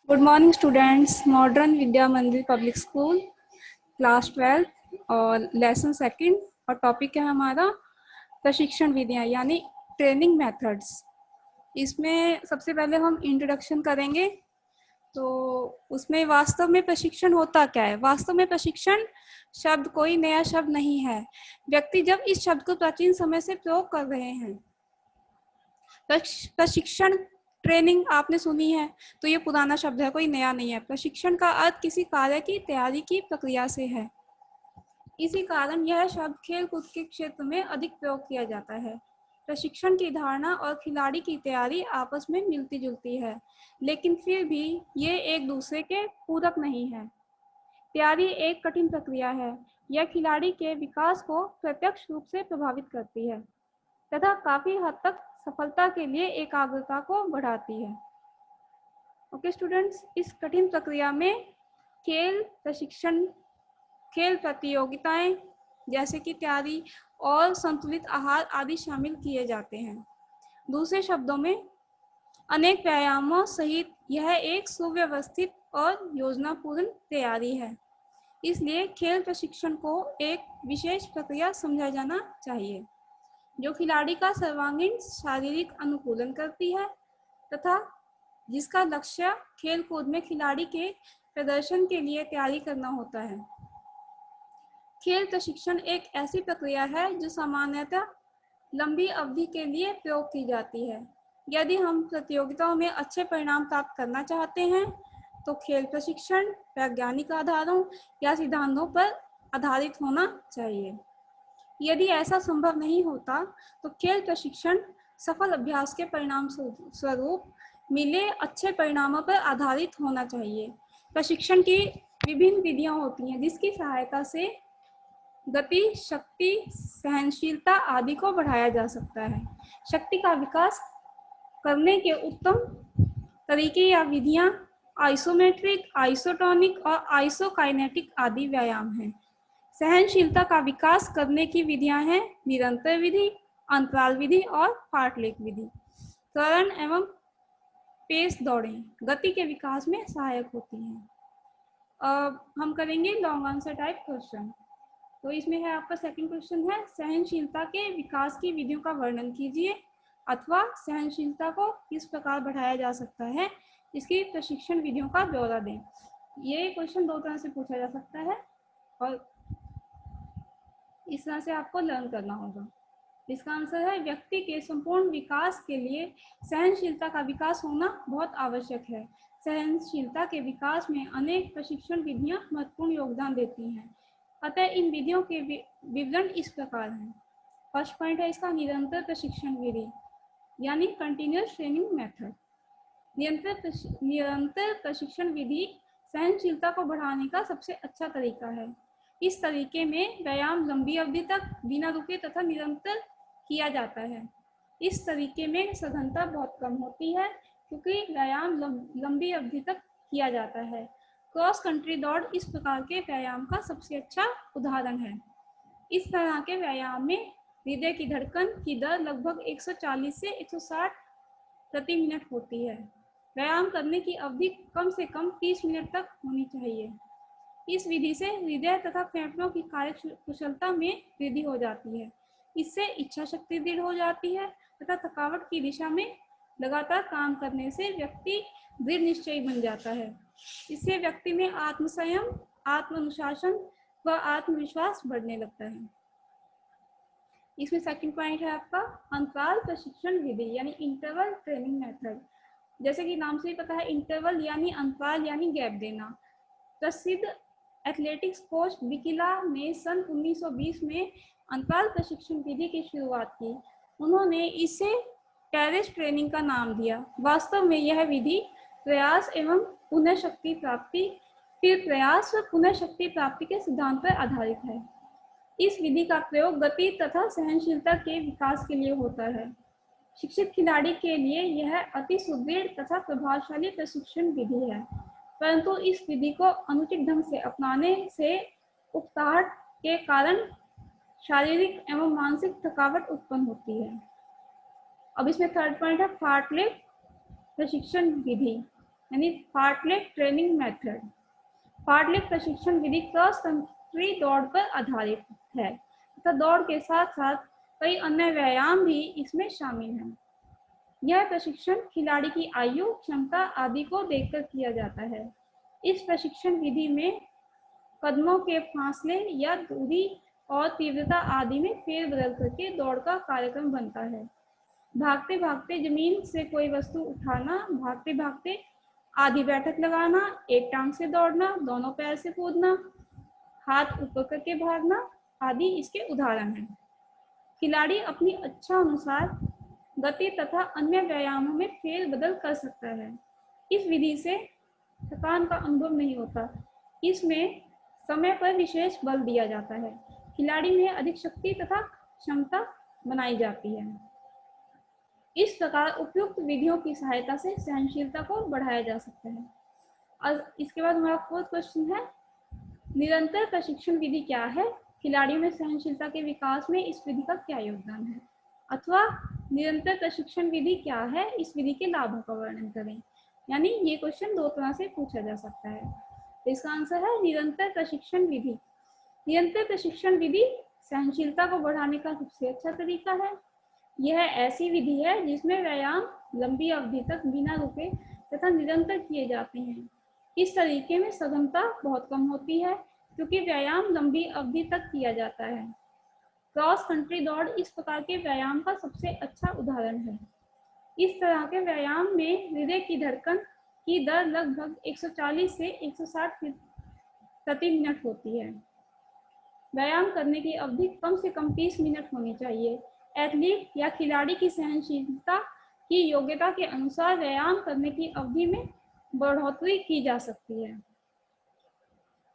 Good morning students. Modern विद्या मंदिर public school class 12 और lesson second और टॉपिक है हमारा प्रशिक्षण विधियाँ यानी ट्रेनिंग मेथड्स। इसमें सबसे पहले हम इंट्रोडक्शन करेंगे। तो उसमें वास्तव में प्रशिक्षण होता क्या है। वास्तव में प्रशिक्षण शब्द कोई नया शब्द नहीं है। व्यक्ति जब इस शब्द को प्राचीन समय से प्रयोग कर रहे हैं। प्रशिक्षण ट्रेनिंग आपने सुनी है तो ये पुराना शब्द है, कोई नया नहीं है। प्रशिक्षण का अर्थ किसी कार्य की तैयारी की प्रक्रिया से है। इसी कारण यह शब्द खेल कूद के क्षेत्र में अधिक प्रयोग किया जाता है। प्रशिक्षण की धारणा और खिलाड़ी की तैयारी आपस में मिलती जुलती है, लेकिन फिर भी ये एक दूसरे के पूरक नहीं है। तैयारी एक कठिन प्रक्रिया है। यह खिलाड़ी के विकास को प्रत्यक्ष रूप से प्रभावित करती है तथा काफी हद तक सफलता के लिए एकाग्रता को बढ़ाती है। ओके स्टूडेंट्स, इस कठिन प्रक्रिया में खेल प्रशिक्षण, खेल प्रतियोगिताएं जैसे कि तैयारी और संतुलित आहार आदि शामिल किए जाते हैं। दूसरे शब्दों में अनेक व्यायामों सहित यह एक सुव्यवस्थित और योजनापूर्ण तैयारी है। इसलिए खेल प्रशिक्षण को एक विशेष प्रक्रिया समझा जाना चाहिए जो खिलाड़ी का सर्वांगीण शारीरिक अनुकूलन करती है तथा जिसका लक्ष्य खेल कूद में खिलाड़ी के प्रदर्शन के लिए तैयारी करना होता है। खेल प्रशिक्षण एक ऐसी प्रक्रिया है जो सामान्यतः लंबी अवधि के लिए प्रयोग की जाती है। यदि हम प्रतियोगिताओं में अच्छे परिणाम प्राप्त करना चाहते हैं तो खेल प्रशिक्षण वैज्ञानिक आधारों या सिद्धांतों पर आधारित होना चाहिए। यदि ऐसा संभव नहीं होता तो खेल प्रशिक्षण सफल अभ्यास के परिणाम स्वरूप मिले अच्छे परिणामों पर आधारित होना चाहिए। प्रशिक्षण की विभिन्न विधियां होती हैं जिसकी सहायता से गति, शक्ति, सहनशीलता आदि को बढ़ाया जा सकता है। शक्ति का विकास करने के उत्तम तरीके या विधियां आइसोमेट्रिक, आइसोटोनिक और आइसोकाइनेटिक आदि व्यायाम हैं। सहनशीलता का विकास करने की विधियां हैं निरंतर विधि, अंतराल विधि और फार्टलेक विधि। त्वरण एवं पेस दौड़ें गति के विकास में सहायक होती हैं। अब हम करेंगे लॉन्ग आंसर टाइप क्वेश्चन। तो इसमें है आपका सेकंड क्वेश्चन है, सहनशीलता के विकास की विधियों का वर्णन कीजिए अथवा सहनशीलता को किस प्रकार बढ़ाया जा सकता है, इसकी प्रशिक्षण विधियों का ब्यौरा दें। ये क्वेश्चन दो तरह से पूछा जा सकता है और इस तरह से आपको लर्न करना होगा। इसका आंसर है व्यक्ति के संपूर्ण विकास के लिए सहनशीलता का विकास होना बहुत आवश्यक है। सहनशीलता के विकास में अनेक प्रशिक्षण विधियां महत्वपूर्ण योगदान देती हैं। अतः इन विधियों के विवरण इस प्रकार हैं। फर्स्ट पॉइंट है इसका निरंतर प्रशिक्षण विधि यानी कंटिन्यूअस ट्रेनिंग मेथड। निरंतर प्रशिक्षण विधि सहनशीलता को बढ़ाने का सबसे अच्छा तरीका है। इस तरीके में व्यायाम लंबी अवधि तक बिना रुके तथा निरंतर किया जाता है। इस तरीके में सघनता बहुत कम होती है क्योंकि व्यायाम लंबी अवधि तक किया जाता है। क्रॉस कंट्री दौड़ इस प्रकार के व्यायाम का सबसे अच्छा उदाहरण है। इस तरह के व्यायाम में हृदय की धड़कन की दर लगभग 140 से 160 प्रति मिनट होती है। व्यायाम करने की अवधि कम से कम 30 मिनट तक होनी चाहिए। इस विधि से हृदय तथा फेफड़ों की कार्यकुशलता में वृद्धि हो जाती है। इससे इच्छा शक्ति दृढ़ हो जाती है तथा थकावट की दिशा में लगातार काम करने से व्यक्ति दृढ़ निश्चयी बन जाता है। इससे व्यक्ति में आत्मसंयम, आत्मानुशासन व आत्मविश्वास बढ़ने लगता है। इसमें सेकंड पॉइंट है आपका अंतराल प्रशिक्षण विधि यानी इंटरवल ट्रेनिंग मेथड। जैसे कि नाम से ही पता है, इंटरवल यानी अंतराल यानी गैप देना। प्रसिद्ध एथलेटिक्स कोच बिकिला ने सन 1920 में अंतराल प्रशिक्षण विधि की शुरुआत की। उन्होंने इसे टेरेस ट्रेनिंग का नाम दिया। वास्तव में यह विधि प्रयास एवं पुनः शक्ति प्राप्ति, फिर प्रयास व पुनः शक्ति प्राप्ति के सिद्धांत पर आधारित है। इस विधि का प्रयोग गति तथा सहनशीलता के विकास के लिए होता है। शिक्षित खिलाड़ी के लिए यह अति सुदृढ़ तथा प्रभावशाली प्रशिक्षण विधि है, परंतु इस विधि को अनुचित ढंग से अपनाने से उकताहट के कारण शारीरिक एवं मानसिक थकावट उत्पन्न होती है। अब इसमें थर्ड पॉइंट है फार्टलेक प्रशिक्षण विधि यानी फार्टलेट ट्रेनिंग मेथड। फार्टलेट प्रशिक्षण विधि क्रॉस कंट्री दौड़ पर आधारित है तथा दौड़ के साथ साथ कई अन्य व्यायाम भी इसमें शामिल हैं। यह प्रशिक्षण खिलाड़ी की आयु, क्षमता आदि को देखकर किया जाता है। इस प्रशिक्षण विधि में कदमों के फासले या दूरी और तीव्रता आदि में फेरबदल करके दौड़ का कार्यक्रम बनता है। भागते भागते जमीन से कोई वस्तु उठाना, भागते भागते आधी बैठक लगाना, एक टांग से दौड़ना, दोनों पैर से कूदना, हाथ ऊपर करके भागना आदि इसके उदाहरण हैं। खिलाड़ी अपनी इच्छा अनुसार गति तथा अन्य व्यायामों में फेरबदल कर सकता है। इस विधि से थकान का अनुभव नहीं होता। इसमें समय पर विशेष बल दिया जाता है। खिलाड़ी में अधिक शक्ति तथा क्षमता बनाई जाती है। इस प्रकार उपयुक्त विधियों की सहायता से सहनशीलता को बढ़ाया जा सकता है। और इसके बाद हमारा फोर्थ क्वेश्चन है, निरंतर प्रशिक्षण विधि क्या है? खिलाड़ियों में सहनशीलता के विकास में इस विधि का क्या योगदान है? अथवा निरंतर प्रशिक्षण विधि क्या है? इस विधि के लाभों का वर्णन करें। यानी ये क्वेश्चन दो तरह से पूछा जा सकता है। तो इसका आंसर है निरंतर प्रशिक्षण विधि। निरंतर प्रशिक्षण विधि सहनशीलता को बढ़ाने का सबसे अच्छा तरीका है। यह ऐसी विधि है जिसमें व्यायाम लंबी अवधि तक बिना रुके तथा निरंतर किए जाते हैं। इस तरीके में सघनता बहुत कम होती है क्योंकि व्यायाम लंबी अवधि तक किया जाता है। क्रॉस कंट्री दौड़ इस प्रकार के व्यायाम का सबसे अच्छा उदाहरण है। इस तरह के व्यायाम में हृदय की धड़कन की दर लगभग 140 से 160 प्रति मिनट होती है। व्यायाम करने की अवधि कम से कम 30 मिनट होनी चाहिए। एथलीट या खिलाड़ी की सहनशीलता की योग्यता के अनुसार व्यायाम करने की अवधि में बढ़ोतरी की जा सकती है।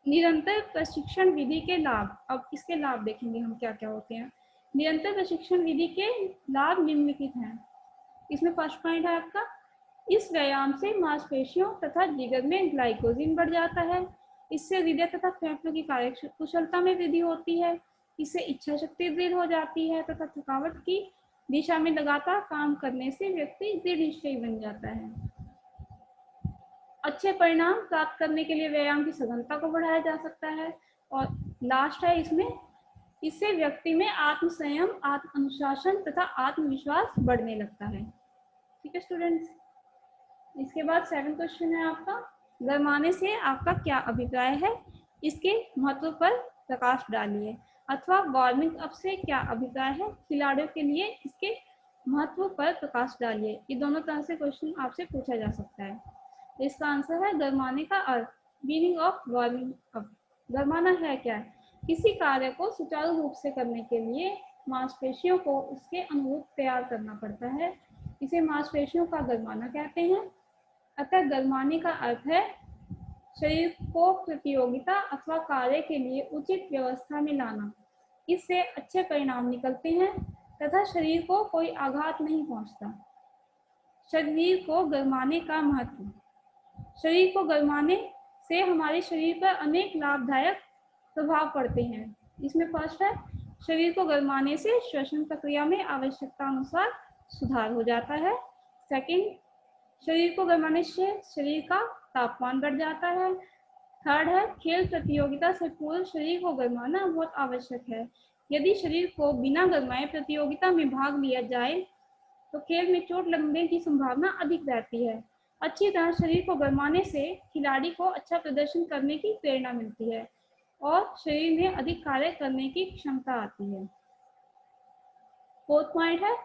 निरंतर प्रशिक्षण विधि के लाभ, अब इसके लाभ देखेंगे हम क्या क्या होते हैं। निरंतर प्रशिक्षण विधि के लाभ निम्नलिखित हैं। इसमें फर्स्ट पॉइंट है आपका, इस व्यायाम से मांसपेशियों तथा जिगर में ग्लाइकोजन बढ़ जाता है। इससे हृदय तथा फेफड़ों की कार्यकुशलता में वृद्धि होती है। इससे इच्छा शक्ति दृढ़ हो जाती है तथा थकावट की दिशा में लगातार काम करने से व्यक्ति दृढ़ निश्चयी बन जाता है। अच्छे परिणाम प्राप्त करने के लिए व्यायाम की सघनता को बढ़ाया जा सकता है। और लास्ट है इसमें, इससे व्यक्ति में आत्मसंयम, आत्म अनुशासन तथा आत्मविश्वास बढ़ने लगता है। ठीक है स्टूडेंट्स। इसके बाद 7 क्वेश्चन है आपका, गरमाने से आपका क्या अभिप्राय है? इसके महत्व पर प्रकाश डालिए। अथवा वार्मिंग अप से क्या अभिप्राय है? खिलाड़ियों के लिए इसके महत्व पर प्रकाश डालिए। ये दोनों तरह से क्वेश्चन आपसे पूछा जा सकता है। तो इसका आंसर है गरमाने का अर्थ, मीनिंग ऑफ वार्मिंग अप। गरमाना है क्या? किसी कार्य को सुचारू रूप से करने के लिए मांसपेशियों को उसके अनुरूप तैयार करना पड़ता है। इसे मांसपेशियों का गरमाना कहते हैं। अतः गरमाने का अर्थ है शरीर को प्रतियोगिता अथवा कार्य के लिए उचित व्यवस्था में लाना। इससे अच्छे परिणाम निकलते हैं तथा शरीर को कोई आघात नहीं पहुंचता। शरीर को गरमाने का महत्व, शरीर को गरमाने से हमारे शरीर पर अनेक लाभदायक प्रभाव पड़ते हैं। इसमें फर्स्ट है, शरीर को गरमाने से श्वसन प्रक्रिया में आवश्यकता अनुसार सुधार हो जाता है। सेकंड, शरीर को गरमाने से शरीर का तापमान बढ़ जाता है। थर्ड है, खेल प्रतियोगिता से पूर्व शरीर को गरमाना बहुत आवश्यक है। यदि शरीर को बिना गरमाए प्रतियोगिता में भाग लिया जाए तो खेल में चोट लगने की संभावना अधिक रहती है। अच्छी तरह शरीर को गरमाने से खिलाड़ी को अच्छा प्रदर्शन करने की प्रेरणा मिलती है और शरीर में अधिक कार्य करने की क्षमता आती है। फोर्थ पॉइंट है,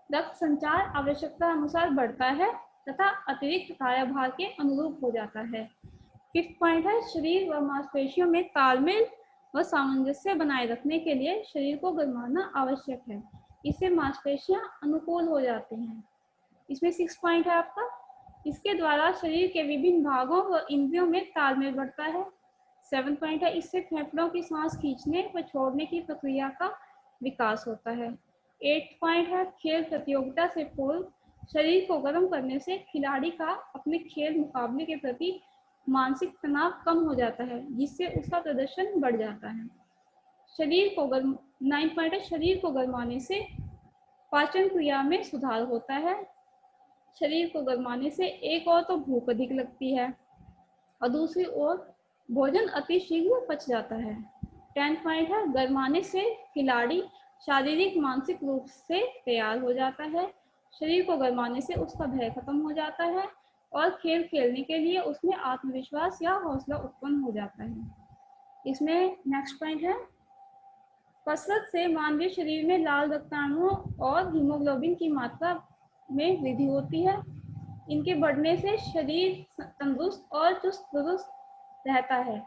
रक्त संचार आवश्यकता अनुसार बढ़ता है तथा अतिरिक्त कार्यभार के अनुरूप हो जाता है। फिफ्थ पॉइंट है, शरीर व मांसपेशियों में तालमेल व सामंजस्य बनाए रखने के लिए शरीर को गरमाना आवश्यक है। इससे मांसपेशियां अनुकूल हो जाती हैं। इसमें 6 पॉइंट है आपका, इसके द्वारा शरीर के विभिन्न भागों व इंद्रियों में तालमेल बढ़ता है। 7 पॉइंट है, इससे फेफड़ों की सांस खींचने व छोड़ने की प्रक्रिया का विकास होता है। 8 पॉइंट है, खेल प्रतियोगिता से पूर्व शरीर को गर्म करने से खिलाड़ी का अपने खेल मुकाबले के प्रति मानसिक तनाव कम हो जाता है जिससे उसका प्रदर्शन बढ़ जाता है। 9 पॉइंट है, शरीर को गरमाने से पाचन क्रिया में सुधार होता है। शरीर को गर्माने से एक और तो भूख अधिक लगती है और दूसरी ओर भोजन अति शीघ्र पच जाता है। 10th पॉइंट है, गर्माने से खिलाड़ी शारीरिक मानसिक रूप से तैयार हो जाता है। शरीर को गर्माने से उसका भय खत्म हो जाता है और खेल खेलने के लिए उसमें आत्मविश्वास या हौसला उत्पन्न हो जाता है। इसमें नेक्स्ट पॉइंट है, कसरत से मानवीय शरीर में लाल रक्ताणुओं और हीमोग्लोबिन की मात्रा में वृद्धि होती है। इनके बढ़ने से शरीर तंदुरुस्त और चुस्त दुरुस्त रहता है।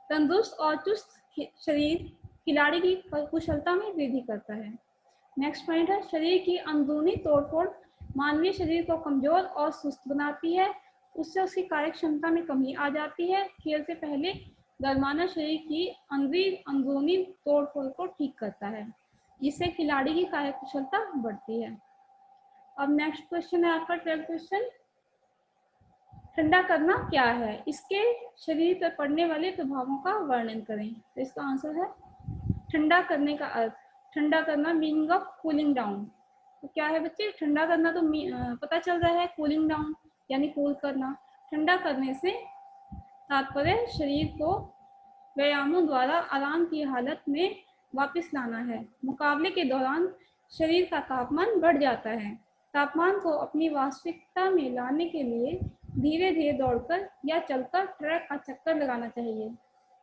तंदुरुस्त और चुस्त शरीर खिलाड़ी की कुशलता में वृद्धि करता है। नेक्स्ट पॉइंट है, शरीर की अंदरूनी तोड़फोड़ मानवीय शरीर को कमजोर और सुस्त बनाती है। उससे उसकी कार्य क्षमता में कमी आ जाती है। खेल से पहले गर्माना शरीर की अंदरूनी तोड़फोड़ को ठीक करता है, जिससे खिलाड़ी की कार्य कुशलता बढ़ती है। अब नेक्स्ट क्वेश्चन है आपका 12th क्वेश्चन, ठंडा करना क्या है? इसके शरीर पर पड़ने वाले प्रभावों का वर्णन करें। तो इसका आंसर है, ठंडा करने का अर्थ, ठंडा करना मीनिंग ऑफ कूलिंग डाउन। तो क्या है बच्चे, ठंडा करना तो पता चल रहा है, कूलिंग डाउन यानी कूल करना। ठंडा करने से तात्पर्य शरीर को व्यायामों द्वारा आराम की हालत में वापस लाना है। मुकाबले के दौरान शरीर का तापमान बढ़ जाता है। तापमान को अपनी वास्तविकता में लाने के लिए धीरे धीरे दौड़कर या चलकर ट्रैक का चक्कर लगाना चाहिए।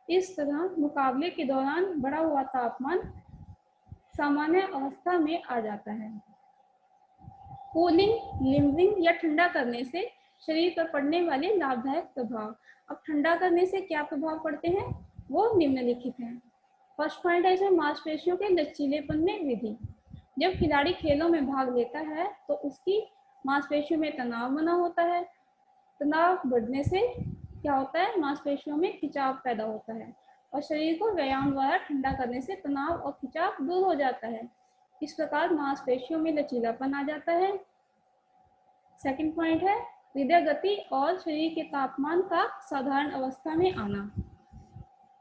इस तरह मुकाबले के दौरान बढ़ा हुआ तापमान सामान्य अवस्था में आ जाता है। कूलिंग, लिमरिंग या ठंडा करने से शरीर पर पड़ने वाले लाभदायक प्रभाव। अब ठंडा करने से क्या प्रभाव पड़ते हैं, वो निम्नलिखित हैं। फर्स्ट पॉइंट है इसमें मांसपेशियों के लचीलेपन में वृद्धि। जब खिलाड़ी खेलों में भाग लेता है तो उसकी मांसपेशियों में तनाव बना होता है। तनाव बढ़ने से क्या होता है, मांसपेशियों में खिंचाव पैदा होता है और शरीर को व्यायाम द्वारा ठंडा करने से तनाव और खिंचाव दूर हो जाता है। इस प्रकार मांसपेशियों में लचीलापन आ जाता है। सेकंड पॉइंट है हृदय गति और शरीर के तापमान का साधारण अवस्था में आना।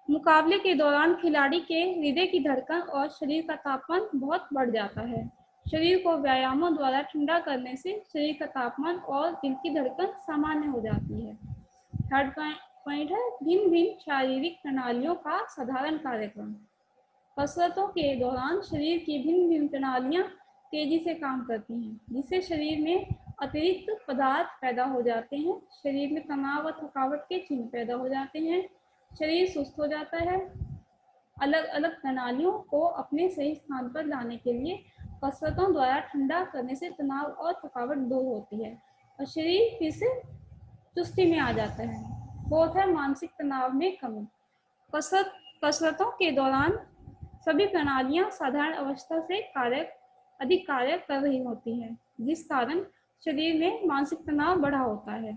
मुकाबले के दौरान खिलाड़ी के हृदय की धड़कन और शरीर का तापमान बहुत बढ़ जाता है। शरीर को व्यायामों द्वारा ठंडा करने से शरीर का तापमान और दिल की धड़कन सामान्य हो जाती है। थर्ड पॉइंट है भिन्न भिन्न शारीरिक प्रणालियों का साधारण कार्यक्रम। कसरतों के दौरान शरीर की भिन्न भिन्न प्रणालियां तेजी से काम करती हैं, जिससे शरीर में अतिरिक्त पदार्थ पैदा हो जाते हैं। शरीर में तनाव और थकावट के चिन्ह पैदा हो जाते हैं। शरीर सुस्त हो जाता है। अलग अलग प्रणालियों को अपने सही स्थान पर लाने के लिए कसरतों द्वारा ठंडा करने से तनाव और थकावट दूर होती है और शरीर फिर से चुस्ती में आ जाता है। फोर्थ है मानसिक तनाव में कमी। कसरतों के दौरान सभी प्रणालियां साधारण अवस्था से अधिक कार्य कर रही होती हैं, जिस कारण शरीर में मानसिक तनाव बढ़ा होता है।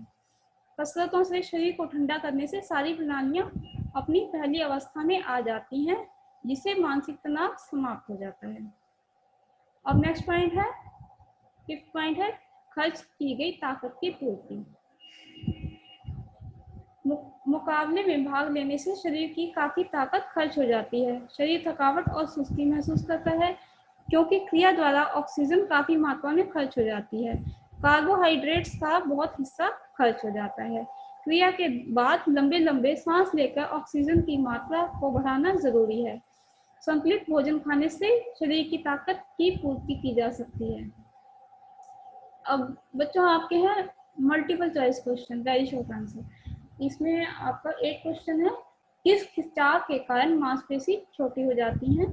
कसरतों से शरीर को ठंडा करने से सारी प्रणालियां अपनी पहली अवस्था में आ जाती हैं, जिससे मानसिक तनाव समाप्त हो जाता है। अब नेक्स्ट पॉइंट है, फिफ्थ पॉइंट है खर्च की गई ताकत की पूर्ति। मुकाबले में भाग लेने से शरीर की काफी ताकत खर्च हो जाती है। शरीर थकावट और सुस्ती महसूस करता है, क्योंकि क्रिया द्वारा ऑक्सीजन काफी मात्रा में खर्च हो जाती है। कार्बोहाइड्रेट्स का बहुत हिस्सा खर्च हो जाता है। क्रिया के बाद लंबे लंबे सांस लेकर ऑक्सीजन की मात्रा को बढ़ाना जरूरी है। संतुलित भोजन खाने से शरीर की ताकत की पूर्ति की जा सकती है। अब बच्चों आपके हैं multiple choice question, very short answer. इसमें आपका एक क्वेश्चन है, किस खिंचाव के कारण मांसपेशी छोटी हो जाती हैं?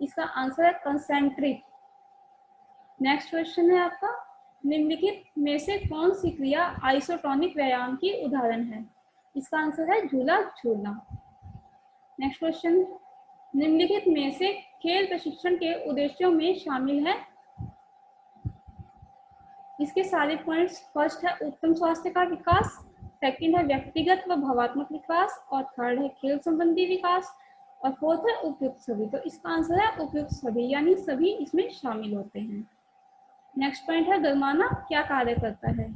इसका आंसर है कंसेंट्रिक। नेक्स्ट क्वेश्चन है आपका, निम्नलिखित में से कौन सी क्रिया आइसोटोनिक व्यायाम की उदाहरण है? इसका आंसर है झूला झूलना। नेक्स्ट क्वेश्चन, निम्नलिखित में से खेल प्रशिक्षण के उद्देश्यों में शामिल है? इसके सारे पॉइंट्स, फर्स्ट है उत्तम स्वास्थ्य का विकास, सेकंड है व्यक्तिगत व भावात्मक विकास, और थर्ड है खेल संबंधी विकास, और फोर्थ है उपयुक्त सभी। तो इसका आंसर है उपयुक्त सभी, यानी सभी इसमें शामिल होते हैं। नेक्स्ट पॉइंट है गरमाना क्या कार्य करता है?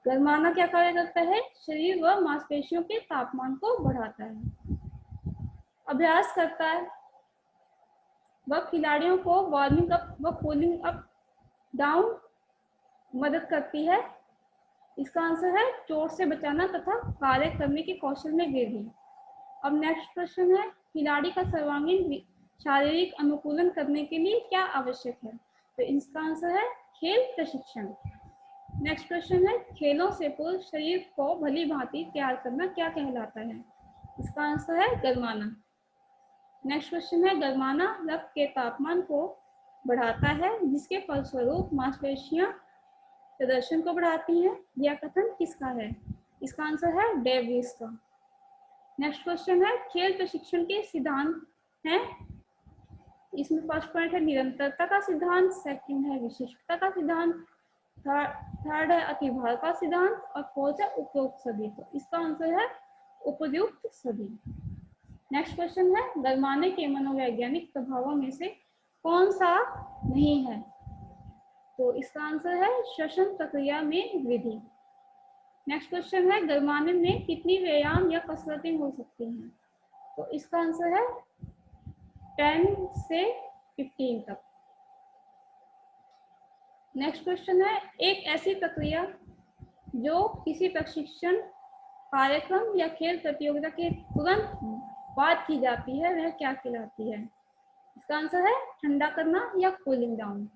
गरमाना क्या कार्य करता है? शरीर व मांसपेशियों के तापमान को बढ़ाता है। अभ्यास करता है, वह खिलाड़ियों को वार्मिंग अप व कूलिंग अप डाउन मदद करती है? इसका आंसर है चोट से बचाना तथा कार्य करने के कौशल में वृद्धि। अब नेक्स्ट क्वेश्चन है, खिलाड़ी का सर्वांगीण शारीरिक अनुकूलन करने के लिए क्या आवश्यक है? तो इसका आंसर है खेल प्रशिक्षण। नेक्स्ट क्वेश्चन है, खेलों से पूर्व शरीर को भली भांति तैयार करना क्या कहलाता है? इसका आंसर है गरमाना। नेक्स्ट क्वेश्चन है, गरमाना रक्त के तापमान को बढ़ाता है जिसके फलस्वरूप मांसपेशियां प्रदर्शन को बढ़ाती हैं। यह कथन किसका है? इसका आंसर है डेविस का। नेक्स्ट क्वेश्चन है, खेल प्रशिक्षण के सिद्धांत हैं। इसमें फर्स्ट पॉइंट है निरंतरता का सिद्धांत, सेकंड है विशिष्टता का सिद्धांत, थर्ड है अतिभार का सिद्धांत और फोर्थ है उपयुक्त सभी। तो इसका आंसर है उपयुक्त सभी। नेक्स्ट क्वेश्चन है, गरमाने के मनोवैज्ञानिक प्रभावों में से कौन सा नहीं है? तो इसका आंसर है श्वसन प्रक्रिया में वृद्धि। नेक्स्ट क्वेश्चन है, गरमाने में कितनी व्यायाम या कसरतें हो सकती हैं? तो इसका आंसर है 10 से 15 तक। नेक्स्ट क्वेश्चन है, एक ऐसी प्रक्रिया जो किसी प्रशिक्षण कार्यक्रम या खेल प्रतियोगिता के तुरंत बाद की जाती है वह क्या कहलाती है? इसका आंसर है ठंडा करना या कूलिंग डाउन।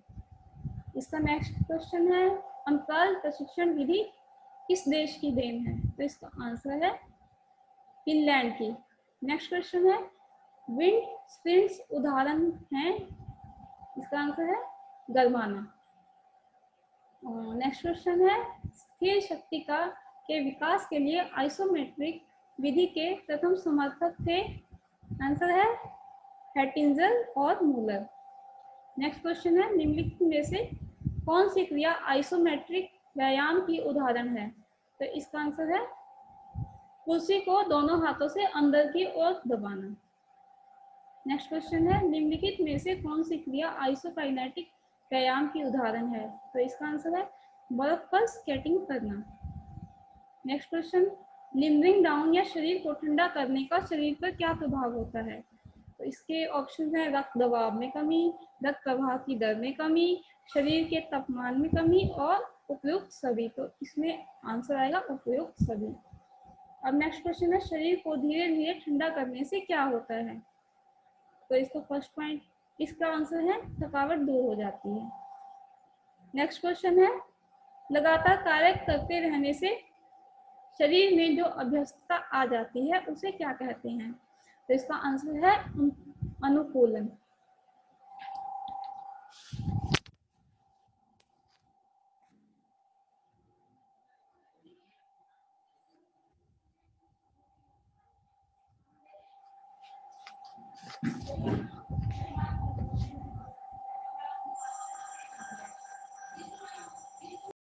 इसका नेक्स्ट क्वेश्चन है, अंतराल प्रशिक्षण विधि किस देश की देन है? तो इसका आंसर है फिनलैंड की। नेक्स्ट क्वेश्चन है, विंड स्प्रिंट्स उदाहरण हैं। इसका आंसर है गरमाना। नेक्स्ट क्वेश्चन है, स्थिर शक्ति का के विकास के लिए आइसोमेट्रिक विधि के प्रथम समर्थक थे। आंसर है हैटिंजर और मूलर। नेक्स्ट क्वेश्चन है, निम्नलिखित में से कौन सी क्रिया आइसोमेट्रिक व्यायाम की उदाहरण है? तो इसका आंसर है कुर्सी को दोनों हाथों से अंदर की ओर दबाना। नेक्स्ट क्वेश्चन है, निम्नलिखित में से कौन सी क्रिया आइसोकाइनेटिक व्यायाम की उदाहरण है? तो इसका आंसर है बर्फ पर स्केटिंग करना। नेक्स्ट क्वेश्चन, लिमरिंग डाउन या शरीर को ठंडा करने का शरीर पर क्या प्रभाव होता है? तो इसके ऑप्शन है रक्त दबाव में कमी, रक्त प्रवाह की दर में कमी, शरीर के तापमान में कमी और उपयुक्त सभी। तो इसमें आंसर आएगा उपयुक्त सभी। अब नेक्स्ट क्वेश्चन है, शरीर को धीरे धीरे ठंडा करने से क्या होता है? तो इसका फर्स्ट पॉइंट, इसका आंसर है थकावट दूर हो जाती है। नेक्स्ट क्वेश्चन है, लगातार कार्य करते रहने से शरीर में जो अभ्यस्तता आ जाती है उसे क्या कहते हैं? तो इसका आंसर है अनुकूलन।